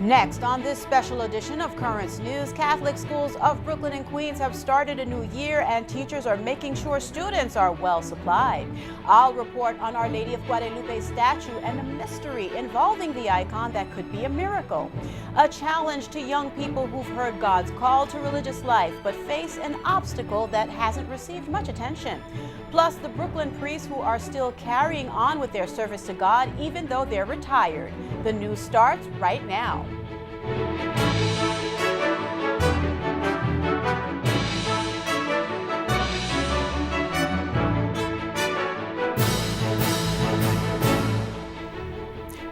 Next, on this special edition of Currents News, Catholic schools of Brooklyn and Queens have started a new year and teachers are making sure students are well supplied. I'll report on Our Lady of Guadalupe statue and a mystery involving the icon that could be a miracle. A challenge to young people who've heard God's call to religious life but face an obstacle that hasn't received much attention. Plus, the Brooklyn priests who are still carrying on with their service to God even though they're retired. The news starts right now.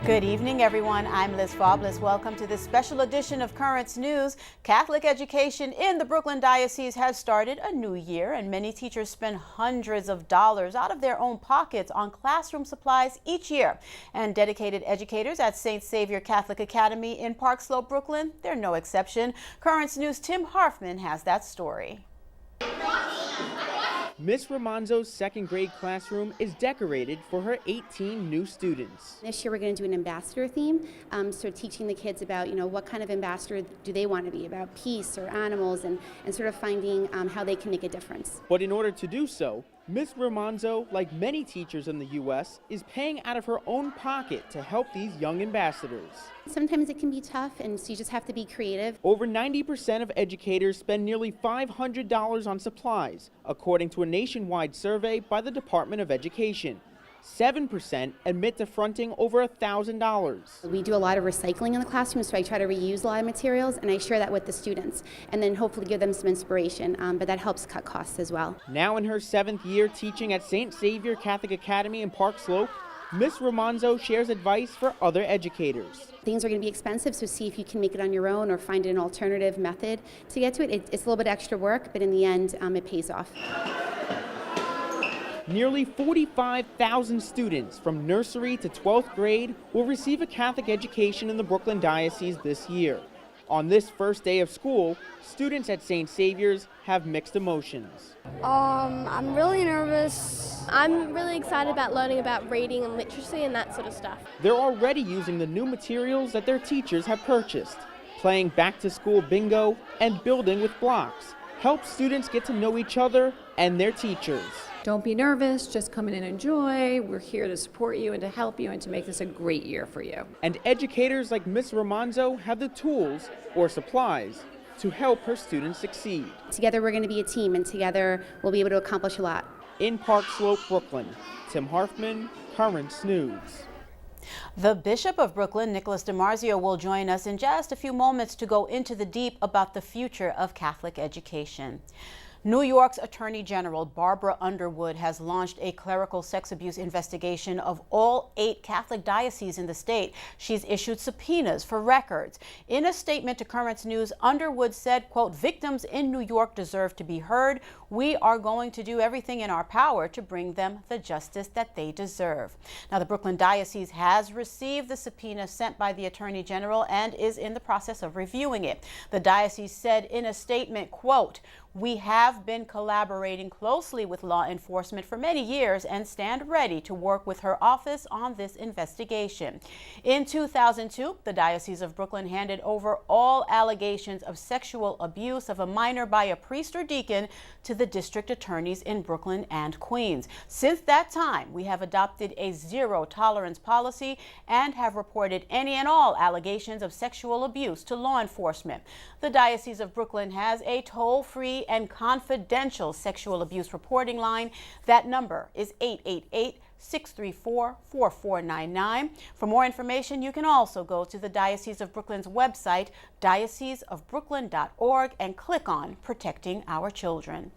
Good evening, everyone. I'm Liz Faublas. Welcome to this special edition of Currents News. Catholic education in the Brooklyn Diocese has started a new year, and many teachers spend hundreds of dollars out of their own pockets on classroom supplies each year. And dedicated educators at St. Xavier Catholic Academy in Park Slope, Brooklyn, they're no exception. Currents News' Tim Harfman has that story. Miss Ramonzo's second grade classroom is decorated for her 18 new students. This year we're going to do an ambassador theme, so teaching the kids about, what kind of ambassador do they want to be, about peace or animals, and sort of finding how they can make a difference. But in order to do so, Miss Ramonzo, like many teachers in the U.S., is paying out of her own pocket to help these young ambassadors. Sometimes it can be tough, and so you just have to be creative. Over 90% of educators spend nearly $500 on supplies, according to a nationwide survey by the Department of Education. 7% admit to fronting over $1,000. We do a lot of recycling in the classroom, so I try to reuse a lot of materials, and I share that with the students, and then hopefully give them some inspiration, but that helps cut costs as well. Now in her 7th year teaching at St. Xavier Catholic Academy in Park Slope, Miss Ramonzo shares advice for other educators. Things are going to be expensive, so see if you can make it on your own or find an alternative method to get to it. It's a little bit extra work, but in the end, it pays off. Nearly 45,000 students from nursery to 12th grade will receive a Catholic education in the Brooklyn Diocese this year. On this first day of school, students at St. Xavier's have mixed emotions. I'm really nervous. I'm really excited about learning about reading and literacy and that sort of stuff. They're already using the new materials that their teachers have purchased. Playing back-to-school bingo and building with blocks helps students get to know each other and their teachers. Don't be nervous, just come in and enjoy. We're here to support you and to help you and to make this a great year for you. And educators like Miss Ramonzo have the tools or supplies to help her students succeed. Together we're going to be a team, and together we'll be able to accomplish a lot. In Park Slope, Brooklyn, Tim Harfman, Currents News. The Bishop of Brooklyn, Nicholas DiMarzio, will join us in just a few moments to go into the deep about the future of Catholic education. New York's Attorney General Barbara Underwood has launched a clerical sex abuse investigation of all 8 Catholic dioceses in the state. She's issued subpoenas for records. In a statement to Currents News, Underwood said, quote, "Victims in New York deserve to be heard. We are going to do everything in our power to bring them the justice that they deserve." Now, the Brooklyn Diocese has received the subpoena sent by the Attorney General and is in the process of reviewing it. The diocese said in a statement, quote, "We have been collaborating closely with law enforcement for many years and stand ready to work with her office on this investigation." In 2002, the Diocese of Brooklyn handed over all allegations of sexual abuse of a minor by a priest or deacon to the district attorneys in Brooklyn and Queens. Since that time, we have adopted a zero-tolerance policy and have reported any and all allegations of sexual abuse to law enforcement. The Diocese of Brooklyn has a toll-free and confidential sexual abuse reporting line. That number is 888-634-4499. For more information, you can also go to the Diocese of Brooklyn's website, dioceseofbrooklyn.org, and click on Protecting Our Children.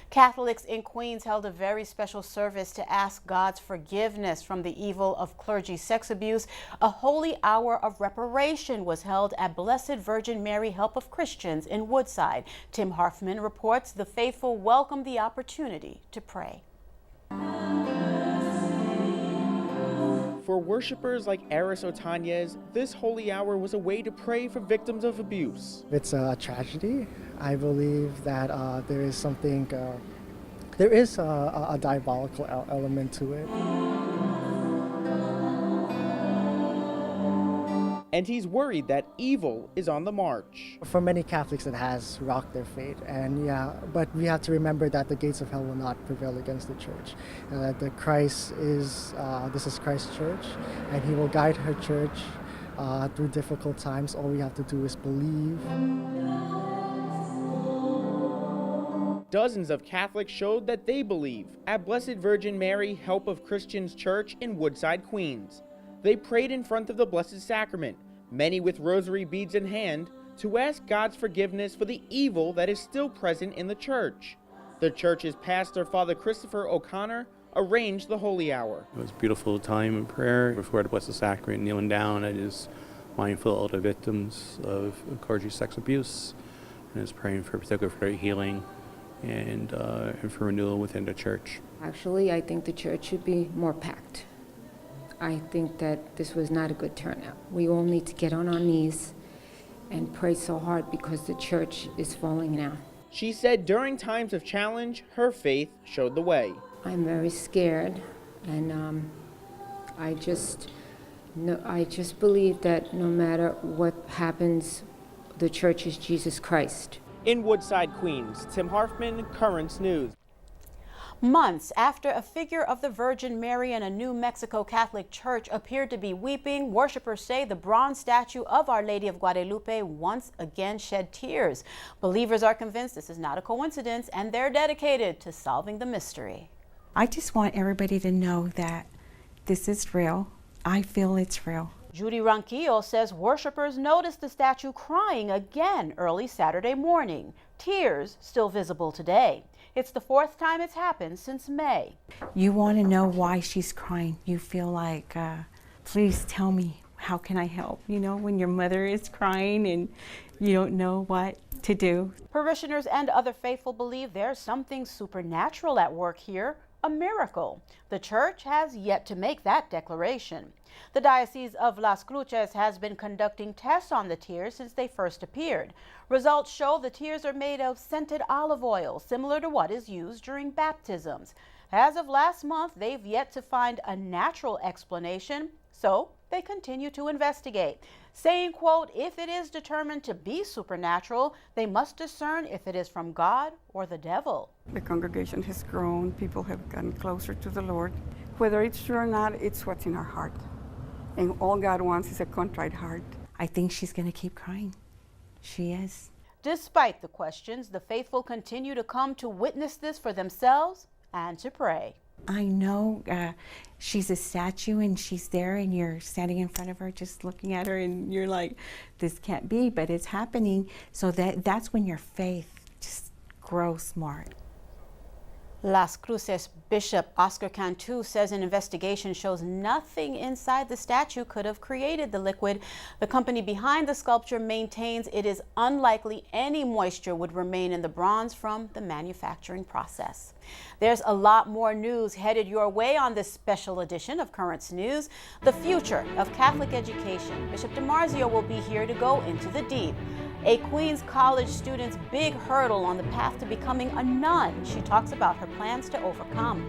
Catholics in Queens held a very special service to ask God's forgiveness from the evil of clergy sex abuse. A holy hour of reparation was held at Blessed Virgin Mary Help of Christians in Woodside. Tim Harfman reports the faithful welcomed the opportunity to pray. For worshipers like Eris Otanez, this holy hour was a way to pray for victims of abuse. It's a tragedy. I believe that there is something, there is a diabolical element to it. and he's worried that evil is on the march. For many Catholics, it has rocked their faith, and but we have to remember that the gates of hell will not prevail against the church, and that this is Christ's church, and he will guide her church through difficult times. All we have to do is believe. Dozens of Catholics showed that they believe at Blessed Virgin Mary Help of Christians Church in Woodside, Queens. They prayed in front of the Blessed Sacrament, many with rosary beads in hand, to ask God's forgiveness for the evil that is still present in the church. The church's pastor, Father Christopher O'Connor, arranged the Holy Hour. It was a beautiful time of prayer before the Blessed Sacrament, kneeling down. I was mindful of the victims of clergy sex abuse, and I was praying particularly for their healing and for renewal within the church. Actually, I think the church should be more packed. I think that this was not a good turnout. We all need to get on our knees and pray so hard because the church is falling now. She said during times of challenge, her faith showed the way. I'm very scared, and I just believe that no matter what happens, the church is Jesus Christ. In Woodside, Queens, Tim Harfman, Currents News. Months after a figure of the Virgin Mary in a New Mexico Catholic church appeared to be weeping, worshipers say the bronze statue of Our Lady of Guadalupe once again shed tears. Believers are convinced this is not a coincidence, and they're dedicated to solving the mystery. I just want everybody to know that this is real. I feel it's real. Judy Ronquillo says worshipers noticed the statue crying again early Saturday morning. Tears still visible today. It's the fourth time it's happened since May. You want to know why she's crying. You feel like, please tell me, how can I help? You know, when your mother is crying and you don't know what to do. Parishioners and other faithful believe there's something supernatural at work here, a miracle. The church has yet to make that declaration. The Diocese of Las Cruces has been conducting tests on the tears since they first appeared. Results show the tears are made of scented olive oil, similar to what is used during baptisms. As of last month, they've yet to find a natural explanation, so they continue to investigate, saying, quote, if it is determined to be supernatural, they must discern if it is from God or the devil. The congregation has grown, people have gotten closer to the Lord. Whether it's true or not, it's what's in our heart. And all God wants is a contrite heart. I think she's going to keep crying. She is. Despite the questions, the faithful continue to come to witness this for themselves and to pray. I know she's a statue and she's there and you're standing in front of her just looking at her and you're like, this can't be, but it's happening. So that's when your faith just grows more. Las Cruces Bishop Oscar Cantu says an investigation shows nothing inside the statue could have created the liquid. The company behind the sculpture maintains it is unlikely any moisture would remain in the bronze from the manufacturing process. There's a lot more news headed your way on this special edition of Currents News. The future of Catholic education. Bishop DiMarzio will be here to go into the deep. A Queens College student's big hurdle on the path to becoming a nun. She talks about her plans to overcome.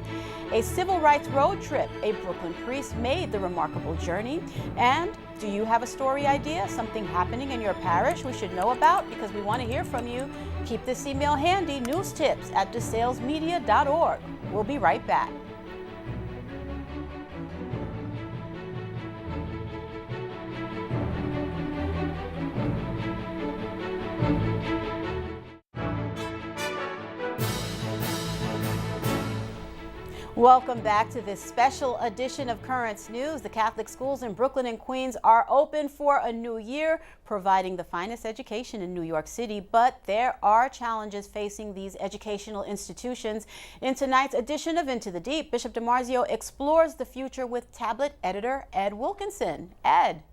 A civil rights road trip. A Brooklyn priest made the remarkable journey. And do you have a story idea? Something happening in your parish we should know about? Because we want to hear from you. Keep this email handy, newstips@desalesmedia.org. We'll be right back. Welcome back to this special edition of Currents News. The Catholic schools in Brooklyn and Queens are open for a new year, providing the finest education in New York City. But there are challenges facing these educational institutions. In tonight's edition of Into the Deep, Bishop DiMarzio explores the future with tablet editor Ed Wilkinson. Ed.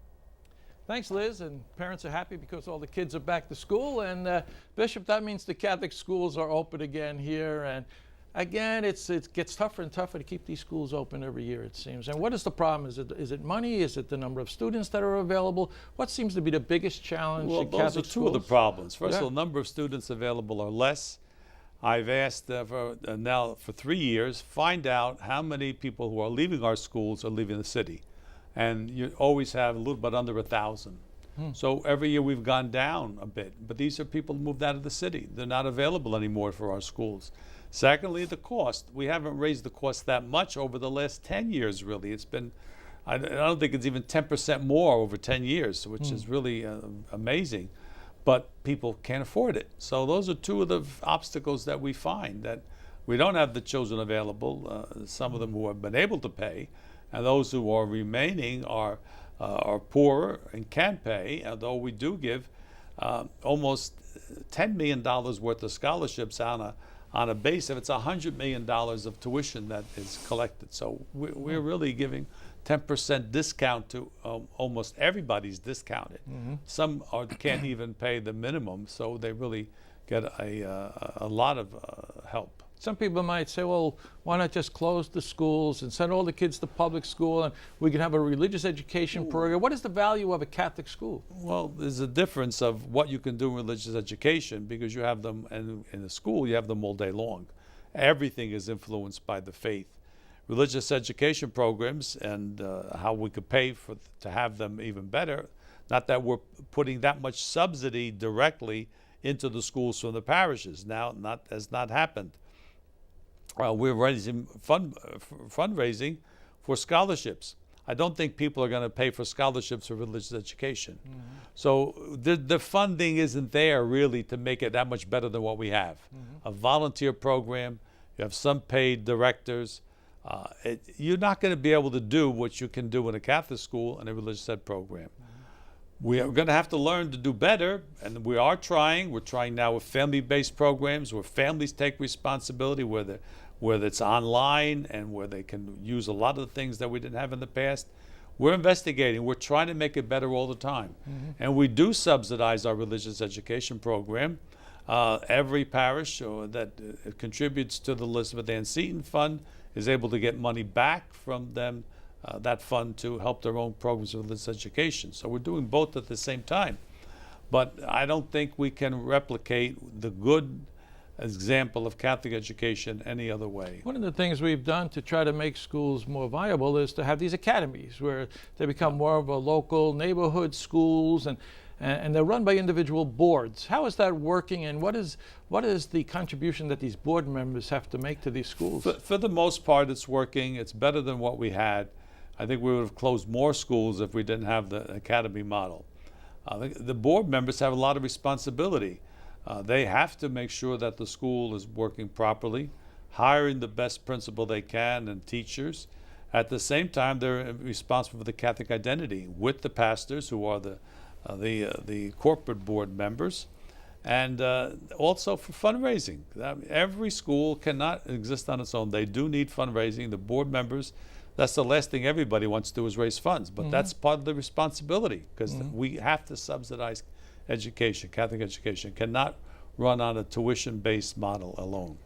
Thanks, Liz. And parents are happy because all the kids are back to school. And Bishop, that means the Catholic schools are open again here. And again, it gets tougher and tougher to keep these schools open every year, it seems. And what is the problem? Is it money? Is it the number of students that are available? What seems to be the biggest challenge well, in Catholic schools? Those are two of the problems. First of all, the number of students available are less. I've asked now for 3 years, find out how many people who are leaving our schools are leaving the city. And you always have a little bit under 1,000. So every year we've gone down a bit. But these are people who moved out of the city. They're not available anymore for our schools. Secondly, the cost. We haven't raised the cost that much over the last 10 years, really. It's been, I don't think it's even 10% more over 10 years, which is really amazing. But people can't afford it. So those are two of the obstacles that we find, that we don't have the children available, some of them who have been able to pay, and those who are remaining are poorer and can't pay, although we do give almost $10 million worth of scholarships on a base of it's $100 million of tuition that is collected. So we're really giving 10% discount to almost everybody's discounted. Some can't even pay the minimum, so they really get a lot of help. Some people might say, well, why not just close the schools and send all the kids to public school and we can have a religious education program? What is the value of a Catholic school? Well, there's a difference of what you can do in religious education, because you have them in the school, you have them all day long. Everything is influenced by the faith. Religious education programs and how we could pay to have them even better, not that we're putting that much subsidy directly into the schools from the parishes. Now, has not happened. We're raising fundraising for scholarships. I don't think people are going to pay for scholarships for religious education. So the funding isn't there really to make it that much better than what we have. A volunteer program, you have some paid directors. You're not going to be able to do what you can do in a Catholic school and a religious ed program. We are going to have to learn to do better, and we are trying. We're trying now with family-based programs where families take responsibility, whether it's online and where they can use a lot of the things that we didn't have in the past. We're investigating. We're trying to make it better all the time. And we do subsidize our religious education program. Every parish that contributes to the Elizabeth Ann Seton Fund is able to get money back from them, that fund, to help their own programs of religious education. So we're doing both at the same time. But I don't think we can replicate the good example of Catholic education any other way. One of the things we've done to try to make schools more viable is to have these academies where they become more of a local neighborhood schools, and they're run by individual boards. How is that working, and what is the contribution that these board members have to make to these schools? For the most part, it's working. It's better than what we had. I think we would have closed more schools if we didn't have the academy model. The board members have a lot of responsibility. They have to make sure that the school is working properly, hiring the best principal they can and teachers. At the same time, they're responsible for the Catholic identity with the pastors, who are the corporate board members, and also for fundraising. Every school cannot exist on its own. They do need fundraising. The board members, that's the last thing everybody wants to do, is raise funds, but that's part of the responsibility, because we have to subsidize education. Catholic education cannot run on a tuition-based model alone.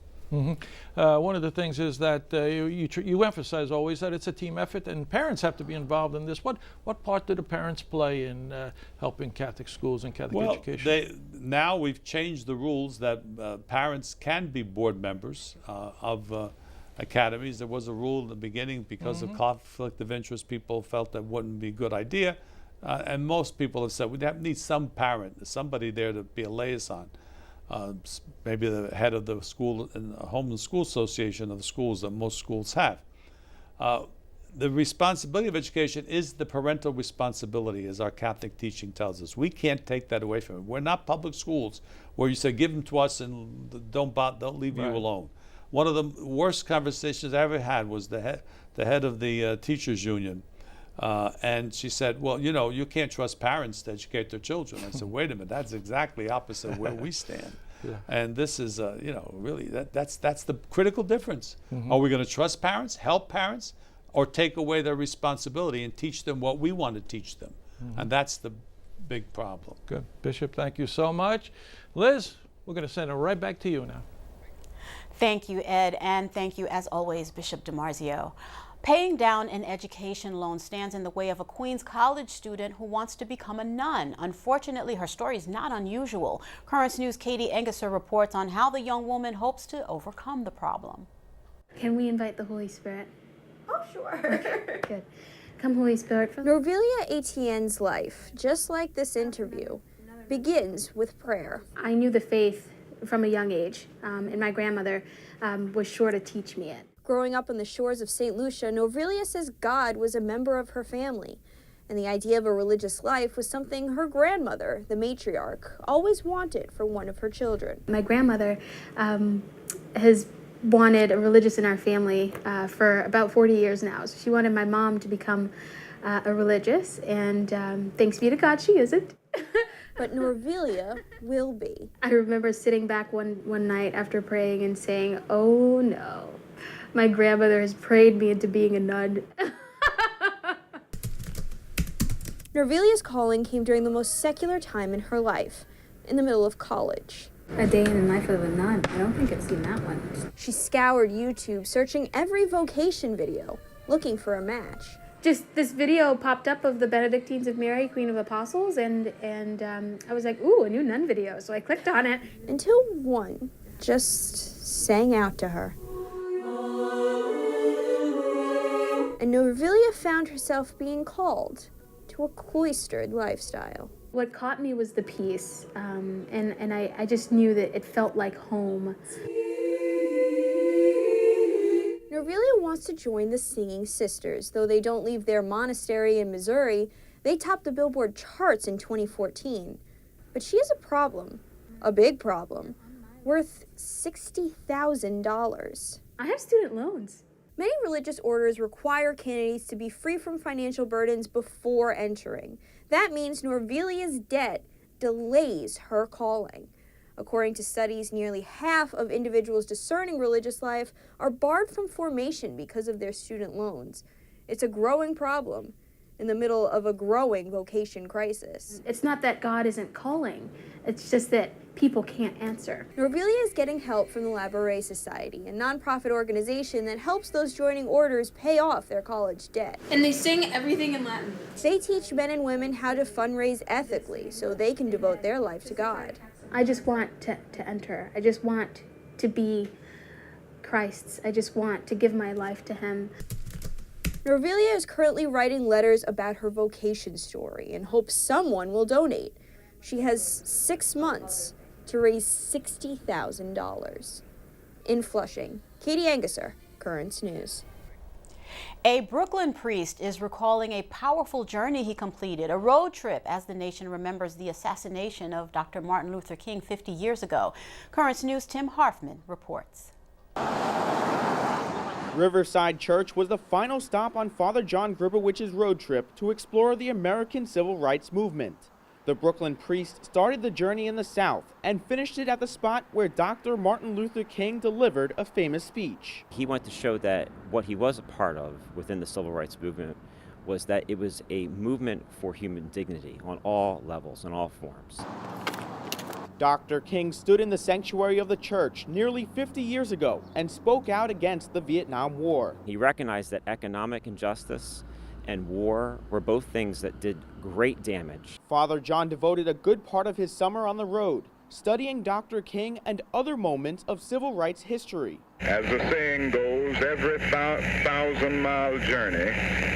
One of the things is that you emphasize always that it's a team effort, and parents have to be involved in this. What part do the parents play in helping Catholic schools and Catholic education? Now we've changed the rules that parents can be board members of academies. There was a rule in the beginning because of conflict of interest. People felt that wouldn't be a good idea. And most people have said we need some parent, somebody there to be a liaison. Maybe the head of the school and home and school association of the schools that most schools have. The responsibility of education is the parental responsibility, as our Catholic teaching tells us. We can't take that away from them. We're not public schools where you say, give them to us and don't leave you alone. One of the worst conversations I ever had was the head of the teachers union. And she said, well, you can't trust parents to educate their children. I said, wait a minute, that's exactly opposite of where we stand. And this is, really, that's the critical difference. Are we going to trust parents, help parents, or take away their responsibility and teach them what we want to teach them? And that's the big problem. Good. Bishop, thank you so much. Liz, we're going to send it right back to you now. Thank you, Ed, and thank you, as always, Bishop DiMarzio. Paying down an education loan stands in the way of a Queens College student who wants to become a nun. Unfortunately, her story is not unusual. Currents News' Katie Engesser reports on how the young woman hopes to overcome the problem. Can we invite the Holy Spirit? Oh, sure. Good. Come, Holy Spirit. Norvelia Etienne's life, just like this interview, begins with prayer. I knew the faith from a young age, and my grandmother was sure to teach me it. Growing up on the shores of St. Lucia, Norvelia says God was a member of her family, and the idea of a religious life was something her grandmother, the matriarch, always wanted for one of her children. My grandmother has wanted a religious in our family for about 40 years now. So she wanted my mom to become a religious, and thanks be to God she isn't. But Norvelia will be. I remember sitting back one night after praying and saying, oh no, my grandmother has prayed me into being a nun. Norvelia's calling came during the most secular time in her life, in the middle of college. A Day in the Life of a Nun. I don't think I've seen that one. She scoured YouTube, searching every vocation video, looking for a match. Just this video popped up of the Benedictines of Mary, Queen of Apostles, and I was like, ooh, a new nun video. So I clicked on it. Until one just sang out to her. And Norvelia found herself being called to a cloistered lifestyle. What caught me was the peace, and I just knew that it felt like home. Norvelia wants to join the Singing Sisters. Though they don't leave their monastery in Missouri, they topped the Billboard charts in 2014. But she has a problem, a big problem, worth $60,000. I have student loans. Many religious orders require candidates to be free from financial burdens before entering. That means Norvelia's debt delays her calling. According to studies, nearly half of individuals discerning religious life are barred from formation because of their student loans. It's a growing problem in the middle of a growing vocation crisis. It's not that God isn't calling, it's just that people can't answer. Norvelia is getting help from the Labouré Society, a nonprofit organization that helps those joining orders pay off their college debt. And they sing everything in Latin. They teach men and women how to fundraise ethically so they can devote their life to God. I just want to enter. I just want to be Christ's. I just want to give my life to Him. Norvelia is currently writing letters about her vocation story and hopes someone will donate. She has 6 months to raise $60,000. In Flushing, Katie Anguser, Currents News. A Brooklyn priest is recalling a powerful journey he completed, a road trip as the nation remembers the assassination of Dr. Martin Luther King 50 years ago. Currents News' Tim Harfman reports. Riverside Church was the final stop on Father John Gribowicz's road trip to explore the American civil rights movement. The Brooklyn priest started the journey in the South and finished it at the spot where Dr. Martin Luther King delivered a famous speech. He wanted to show that what he was a part of within the civil rights movement was that it was a movement for human dignity on all levels and all forms. Dr. King stood in the sanctuary of the church nearly 50 years ago and spoke out against the Vietnam War. He recognized that economic injustice and war were both things that did great damage. Father John devoted a good part of his summer on the road, studying Dr. King and other moments of civil rights history. As the saying goes, every 1,000-mile journey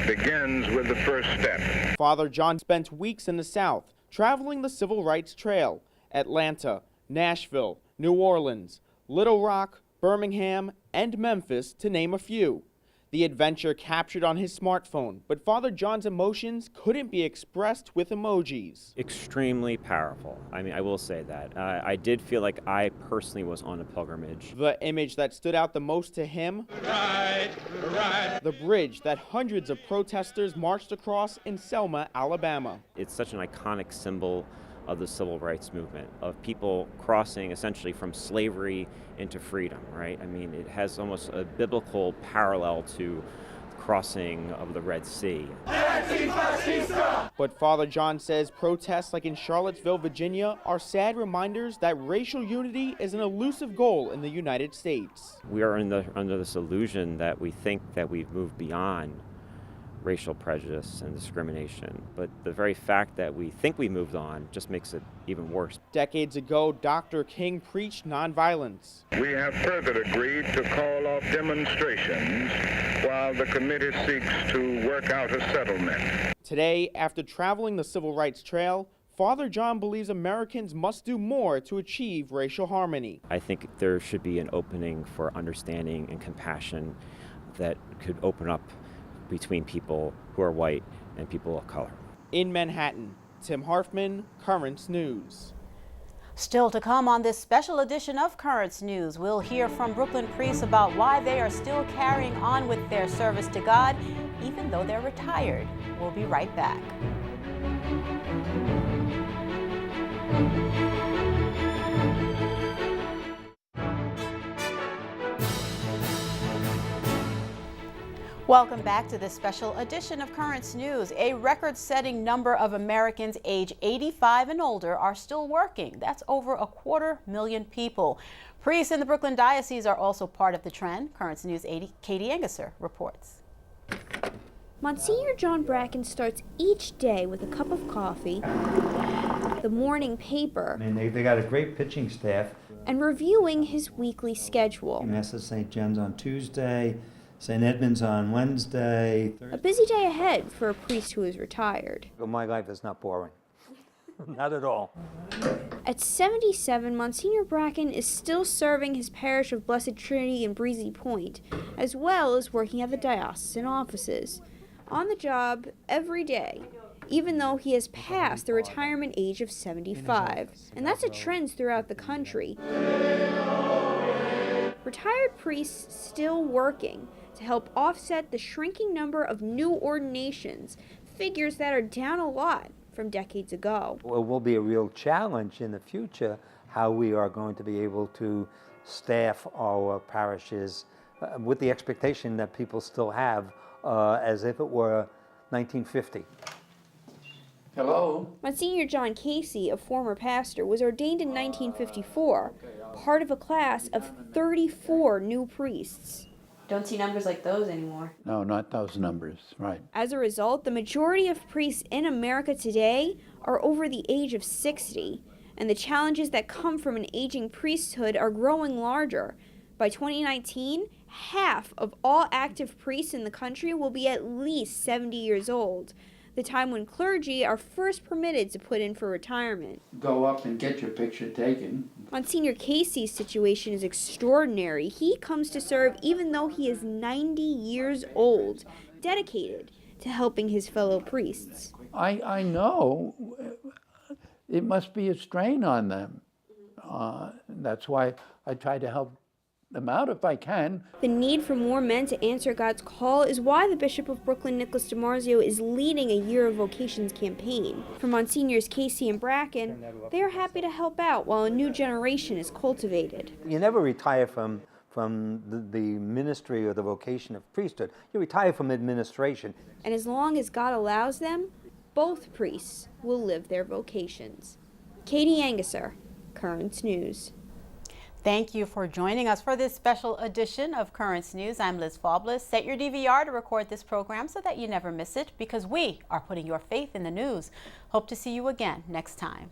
begins with the first step. Father John spent weeks in the South, traveling the Civil Rights Trail. Atlanta, Nashville, New Orleans, Little Rock, Birmingham, and Memphis, to name a few. The adventure captured on his smartphone, but Father John's emotions couldn't be expressed with emojis. Extremely powerful. I mean, I will say that. I did feel like I personally was on a pilgrimage. The image that stood out the most to him, the bridge that hundreds of protesters marched across in Selma, Alabama. It's such an iconic symbol of the civil rights movement, of people crossing essentially from slavery into freedom, right? I mean, it has almost a biblical parallel to the crossing of the Red Sea. But Father John says protests like in Charlottesville, Virginia are sad reminders that racial unity is an elusive goal in the United States. We are under this illusion that we think that we've moved beyond racial prejudice and discrimination. But the very fact that we think we moved on just makes it even worse. Decades ago, Dr. King preached nonviolence. We have further agreed to call off demonstrations while the committee seeks to work out a settlement. Today, after traveling the Civil Rights Trail, Father John believes Americans must do more to achieve racial harmony. I think there should be an opening for understanding and compassion that could open up between people who are white and people of color. In Manhattan, Tim Harfman, Currents News. Still to come on this special edition of Currents News, we'll hear from Brooklyn priests about why they are still carrying on with their service to God, even though they're retired. We'll be right back. Welcome back to this special edition of Currents News. A record-setting number of Americans age 85 and older are still working. That's over 250,000 people. Priests in the Brooklyn Diocese are also part of the trend. Currents News' Katie Engesser reports. Monsignor John Bracken starts each day with a cup of coffee, the morning paper, They got a great pitching staff. and reviewing his weekly schedule. Mass at St. John's on Tuesday, St. Edmund's on Wednesday. A busy day ahead for a priest who is retired. My life is not boring. Not at all. At 77, Monsignor Bracken is still serving his parish of Blessed Trinity in Breezy Point, as well as working at the diocesan offices. On the job every day, even though he has passed the retirement age of 75. And that's a trend throughout the country. Retired priests still working to help offset the shrinking number of new ordinations, figures that are down a lot from decades ago. It will be a real challenge in the future how we are going to be able to staff our parishes with the expectation that people still have as if it were 1950. Hello? Monsignor John Casey, a former pastor, was ordained in 1954, part of a class of 34 new priests. Don't see numbers like those anymore. No, not those numbers, right. As a result, the majority of priests in America today are over the age of 60, and the challenges that come from an aging priesthood are growing larger. By 2019, half of all active priests in the country will be at least 70 years old, the time when clergy are first permitted to put in for retirement. Go up and get your picture taken. Monsignor Casey's situation is extraordinary. He comes to serve even though he is 90 years old, dedicated to helping his fellow priests. I know it must be a strain on them. That's why I try to help them out if I can. The need for more men to answer God's call is why the Bishop of Brooklyn, Nicholas DiMarzio, is leading a Year of Vocations campaign. For Monsignors Casey and Bracken, they are happy to help out while a new generation is cultivated. You never retire from the ministry or the vocation of priesthood. You retire from administration. And as long as God allows them, both priests will live their vocations. Katie Engesser, Currents News. Thank you for joining us for this special edition of Currents News. I'm Liz Faublas. Set your DVR to record this program so that you never miss it, because we are putting your faith in the news. Hope to see you again next time.